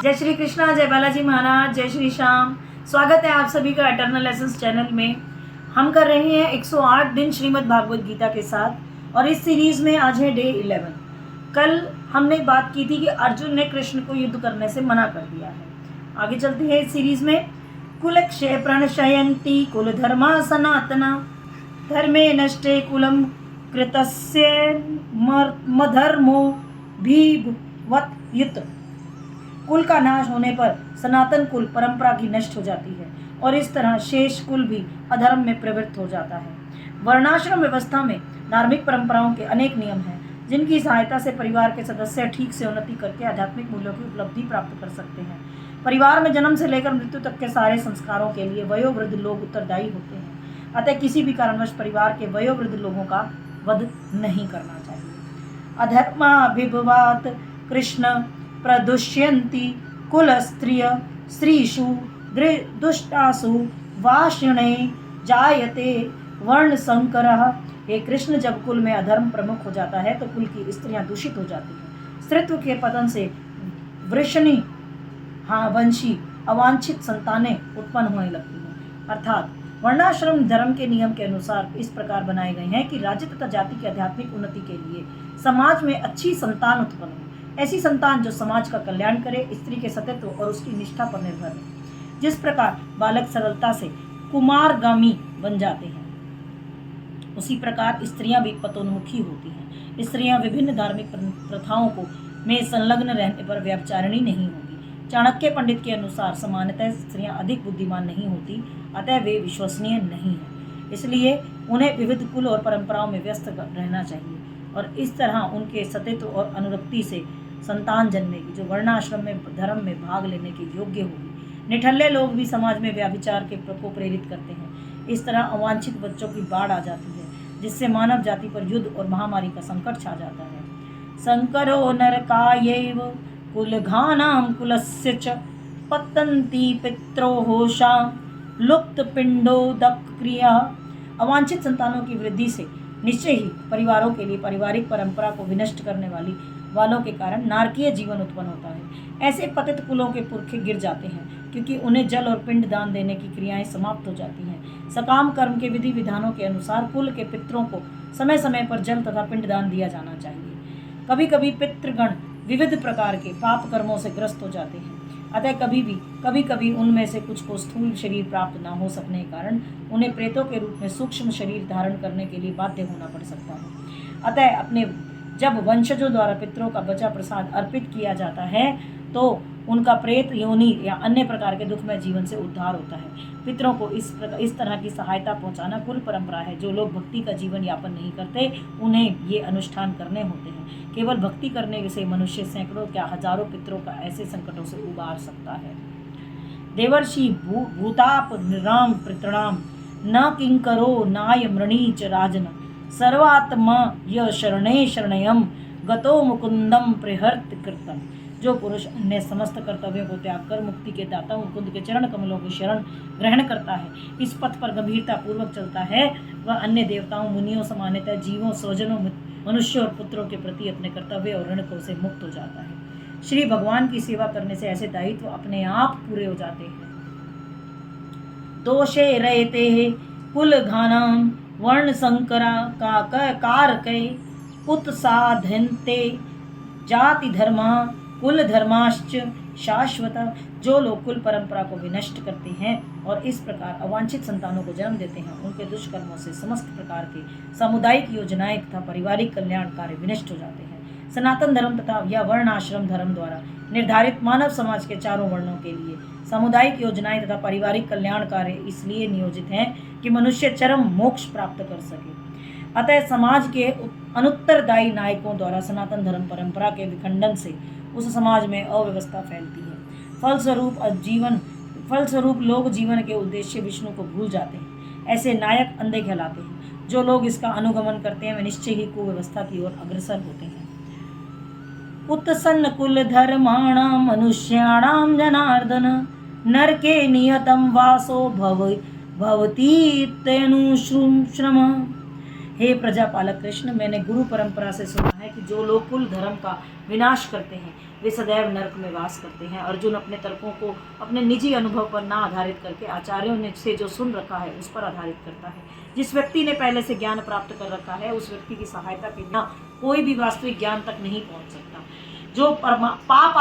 जय श्री कृष्णा, जय बालाजी महाराज, जय श्री श्याम। स्वागत है आप सभी का एटर्नल लेसन्स चैनल में। हम कर रहे हैं 108 दिन श्रीमद् भागवत गीता के साथ और इस सीरीज में आज है डे 11। कल हमने बात की थी कि अर्जुन ने कृष्ण को युद्ध करने से मना कर दिया है। आगे चलते हैं इस सीरीज में। कुलक्षय प्रणशयन्ति कुल धर्मा सनातना धर्मे नष्टे कुलम कृतस्य मधर्मो भीभवत युत। कुल का नाश होने पर सनातन कुल परंपरा की नष्ट हो जाती है और इस तरह शेष कुल भी अधर्म में प्रवृत्त हो जाता है। वर्णाश्रम व्यवस्था में धार्मिक परंपराओं के अनेक नियम हैं जिनकी सहायता से परिवार के सदस्य ठीक से उन्नति करके आध्यात्मिक मूल्यों की उपलब्धि प्राप्त कर सकते हैं। परिवार में जन्म से लेकर मृत्यु तक के सारे संस्कारों के लिए वयोवृद्ध लोग उत्तरदायी होते हैं। अतः किसी भी कारणवश परिवार के वयोवृद्ध लोगों का वध नहीं करना चाहिए। अधर्माभिभवात् कृष्ण प्रदुष्यन्ति कुलस्त्रिय स्त्रीषु दुष्टासु वाष्णे जायते वर्ण संकरः। हे कृष्ण, जब कुल में अधर्म प्रमुख हो जाता है तो कुल की स्त्रियां दूषित हो जाती हैं। स्त्रीत्व के पतन से वृषणी वंशी अवांछित संतानें उत्पन्न होने लगती हैं। अर्थात वर्णाश्रम धर्म के नियम के अनुसार इस प्रकार बनाए गए हैं कि राज्य तथा जाति की आध्यात्मिक उन्नति के लिए समाज में अच्छी संतान उत्पन्न हो। ऐसी संतान जो समाज का कल्याण करे, स्त्री के सतीत्व और उसकी निष्ठा पर निर्भर है। जिस प्रकार बालक सरलता से कुमारगामी बन जाते हैं, उसी प्रकार स्त्रियां भी पतोन्मुखी होती हैं। स्त्रियां विभिन्न धार्मिक प्रथाओं को में संलग्न रहने पर व्यभिचारिणी नहीं होगी। चाणक्य पंडित के अनुसार सामान्यतः स्त्रियां अधिक बुद्धिमान नहीं होती, अतः वे विश्वसनीय नहीं हैं। इसलिए उन्हें विविध कुल और परंपराओं में व्यस्त रहना चाहिए और इस तरह उनके सतीत्व और अनुरक्ति से संतान जन्मेगी जो वर्णाश्रम में धर्म में भाग लेने के योग्य होगी। निठल्ले लोग भी समाज में व्यभिचार के को प्रेरित करते हैं। इस तरह अवांछित बच्चों की बाढ़ आ जाती है जिससे मानव जाति पर युद्ध और महामारी का संकट छा जाता है। संकरो नरकायैव कुलघानां कुलस्य च पतन्ति पित्रोहोषा लुप्त पिंडोदक क्रिया। अवांछित संतानों की वृद्धि से निश्चय ही परिवारों के लिए पारिवारिक परंपरा को विनष्ट करने वालों के कारण नारकीय जीवन उत्पन्न होता है। ऐसे पतित कुलों के पुरखे गिर जाते हैं क्योंकि उन्हें जल और पिंड दान देने की क्रियाएं समाप्त हो जाती हैं। सकाम कर्म के विधि विधानों के अनुसार कुल के पितरों को समय समय पर जल तथा पिंड दान दिया जाना चाहिए। कभी कभी पितृगण विविध प्रकार के पाप कर्मों से ग्रस्त हो जाते हैं, अतः कभी कभी उनमें से कुछ को स्थूल शरीर प्राप्त न हो सकने के कारण उन्हें प्रेतों के रूप में सूक्ष्म शरीर धारण करने के लिए बाध्य होना पड़ सकता है। अतः जब वंशजों द्वारा पितरों का बचा प्रसाद अर्पित किया जाता है तो उनका प्रेत योनि या अन्य प्रकार के दुखमय जीवन से उद्धार होता है। पितरों को इस तरह की सहायता पहुंचाना कुल परंपरा है। जो लोग भक्ति का जीवन यापन नहीं करते उन्हें ये अनुष्ठान करने होते हैं। केवल भक्ति करने से मनुष्य सैकड़ों क्या हजारों पितरों का ऐसे संकटों से उबार सकता है। देवर्षि भूताप निराम पितृणाम न किंकरो नाय मृणी च राजन सर्वात्मा य शरणे शरणयम गतो मुकुंदम प्रहर्त कृतम। जो पुरुष अन्य समस्त कर्तव्यों को त्याग कर मुक्ति के दाता मुकुंद के चरण कमलों की शरण ग्रहण करता है, इस पथ पर गंभीरता पूर्वक चलता है, वह अन्य देवताओं मुनियों सामान्यतः जीवों स्वजनों मनुष्यों और पुत्रों के प्रति अपने कर्तव्य और ऋण से मुक्त हो जाता है। श्री भगवान की सेवा करने से ऐसे दायित्व अपने आप पूरे हो जाते हैं। दोषे रहते कुल घानाम वर्ण संकरा कारके उत्साधनते जाति धर्मा कुल धर्माश्च शाश्वत। जो लोग कुल परंपरा को विनष्ट करते हैं और इस प्रकार अवांछित संतानों को जन्म देते हैं, उनके दुष्कर्मों से समस्त प्रकार के सामुदायिक योजनाएं तथा पारिवारिक कल्याण कार्य विनष्ट हो जाते हैं। सनातन धर्म तथा या वर्णाश्रम धर्म द्वारा निर्धारित मानव समाज के चारों वर्णों के लिए सामुदायिक योजनाएं तथा पारिवारिक कल्याण कार्य इसलिए नियोजित हैं कि मनुष्य चरम मोक्ष प्राप्त कर सके। अतः समाज के अनुत्तरदायी नायकों द्वारा सनातन धर्म परंपरा के विखंडन से उस समाज में अव्यवस्था फैलती है। फलस्वरूप लोग जीवन के उद्देश्य विष्णु को भूल जाते हैं। ऐसे नायक अंधे कहलाते हैं। जो लोग इसका अनुगमन करते हैं वे निश्चय ही कुव्यवस्था की ओर अग्रसर होते हैं। उत्सन्न कुल धर्माणां मनुष्याणां जनार्दन नरके नियतं वासो भवतीत्यनुश्रम। हे प्रजापालक कृष्ण, मैंने गुरु परंपरा से सुना है कि जो लोग कुल धर्म का विनाश करते हैं वे सदैव नरक में वास करते हैं। अर्जुन अपने तर्कों को अपने निजी अनुभव पर ना आधारित करके आचार्यों ने से जो सुन रखा है उस पर आधारित करता है। जिस व्यक्ति ने पहले से ज्ञान प्राप्त कर रखा है उस व्यक्ति की सहायता के बिना कोई भी वास्तविक ज्ञान तक नहीं पहुंच सकता। जो पाप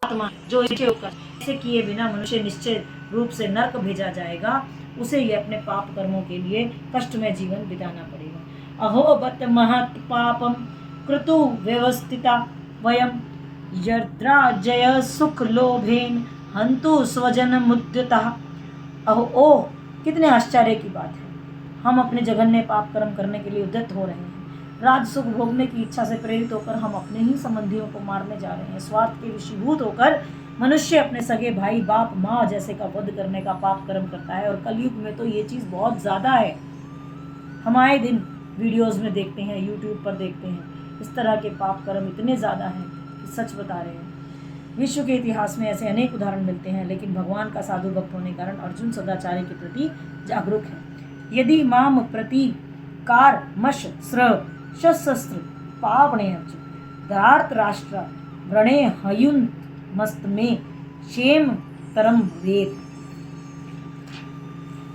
आत्मा जो ऐसे किए बिना मनुष्य निश्चित रूप से नरक भेजा जाएगा, उसे ये अपने पाप कर्मों के लिए कष्टमय जीवन बिताना पड़ेगा। अहो बत महत् पापम कृतु व्यवस्थिता वयम यद्राजय सुख लोभेन हंतु स्वजन मुद्यता। अहो ओ, कितने आश्चर्य की बात है, हम अपने जघन्य पाप कर्म करने के लिए उद्यत हो रहे हैं। राज सुख भोगने की इच्छा से प्रेरित होकर हम अपने ही संबंधियों को मारने जा रहे हैं। स्वार्थ के विषीभूत होकर मनुष्य अपने सगे भाई बाप माँ जैसे का वध करने का पाप कर्म करता है। और कलयुग में तो ये चीज़ बहुत ज़्यादा है। हम आए दिन वीडियोस में देखते हैं, यूट्यूब पर देखते हैं, इस तरह के पाप कर्म इतने ज़्यादा हैं कि सच बता रहे हैं। विश्व के इतिहास में ऐसे अनेक उदाहरण मिलते हैं, लेकिन भगवान का साधु भक्त होने के कारण अर्जुन सदाचार्य के प्रति जागरूक है। यदि माम प्रति कार मश स्र शस्त्र पावणे धरार्थ राष्ट्र व्रणे हयुन मस्त में क्षेम तरम वेद।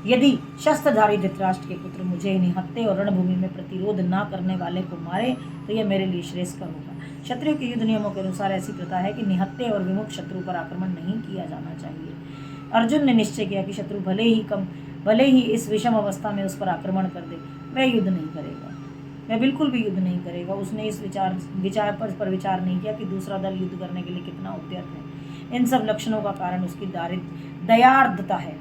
यदि शस्त्रधारी धृतराष्ट्र के पुत्र मुझे निहत्ते और रणभूमि में प्रतिरोध न करने वाले को मारे तो यह मेरे लिए श्रेयस्कर होगा। क्षत्रियों के युद्ध नियमों के अनुसार ऐसी प्रथा है कि निहत्ते और विमुख शत्रु पर आक्रमण नहीं किया जाना चाहिए। अर्जुन ने निश्चय किया कि शत्रु भले ही इस विषम अवस्था में उस पर आक्रमण कर दे, वह युद्ध नहीं करेगा, वह बिल्कुल भी युद्ध नहीं करेगा। उसने इस विचार पर विचार नहीं किया कि दूसरा दल युद्ध करने के लिए कितना उद्यत है। इन सब लक्षणों का कारण उसकी दयार्द्रता है,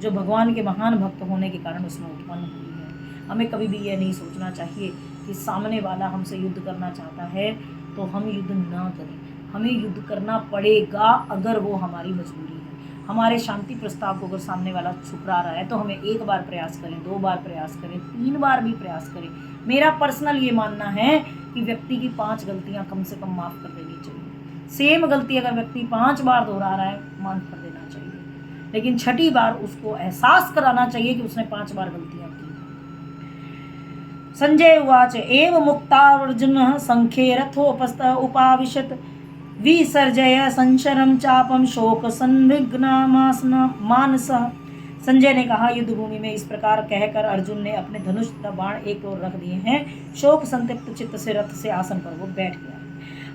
जो भगवान के महान भक्त होने के कारण उसमें उत्पन्न हुई है। हमें कभी भी यह नहीं सोचना चाहिए कि सामने वाला हमसे युद्ध करना चाहता है तो हम युद्ध ना करें। हमें युद्ध करना पड़ेगा अगर वो हमारी मजबूरी है। हमारे शांति प्रस्ताव को अगर सामने वाला ठुकरा रहा है तो हमें 1 बार प्रयास करें, 2 बार प्रयास करें, 3 बार भी प्रयास करें। मेरा पर्सनल ये मानना है कि व्यक्ति की 5 गलतियां कम से कम माफ़ कर देनी चाहिए। सेम गलती अगर व्यक्ति 5 बार दोहरा रहा है, माफ़ कर देना चाहिए, लेकिन 6ठी बार उसको एहसास कराना चाहिए कि उसने 5 बार गलतियां की। संजय उवाच एव मुक्तार्जुनः संख्ये रथोपस्थ उपाविशत् विसर्जय संशरम चापम शोक मानसः। संजय ने कहा, युद्ध भूमि में इस प्रकार कहकर अर्जुन ने अपने धनुष तथा बाण एक ओर रख दिए हैं। शोक संतप्त चित्त से रथ से आसन पर वो बैठ गया।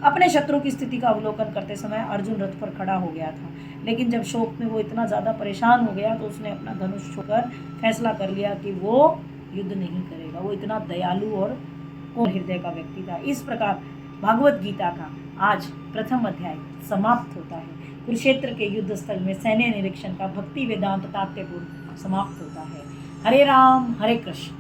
अपने शत्रु की स्थिति का अवलोकन करते समय अर्जुन रथ पर खड़ा हो गया था, लेकिन जब शोक में वो इतना ज़्यादा परेशान हो गया तो उसने अपना धनुष छोड़कर फैसला कर लिया कि वो युद्ध नहीं करेगा। वो इतना दयालु और कोमल हृदय का व्यक्ति था। इस प्रकार भागवत गीता का आज प्रथम अध्याय समाप्त होता है। कुरुक्षेत्र के युद्ध स्थल में सैन्य निरीक्षण का भक्ति वेदांत तात्पर्यपूर्ण समाप्त होता है। हरे राम हरे कृष्ण।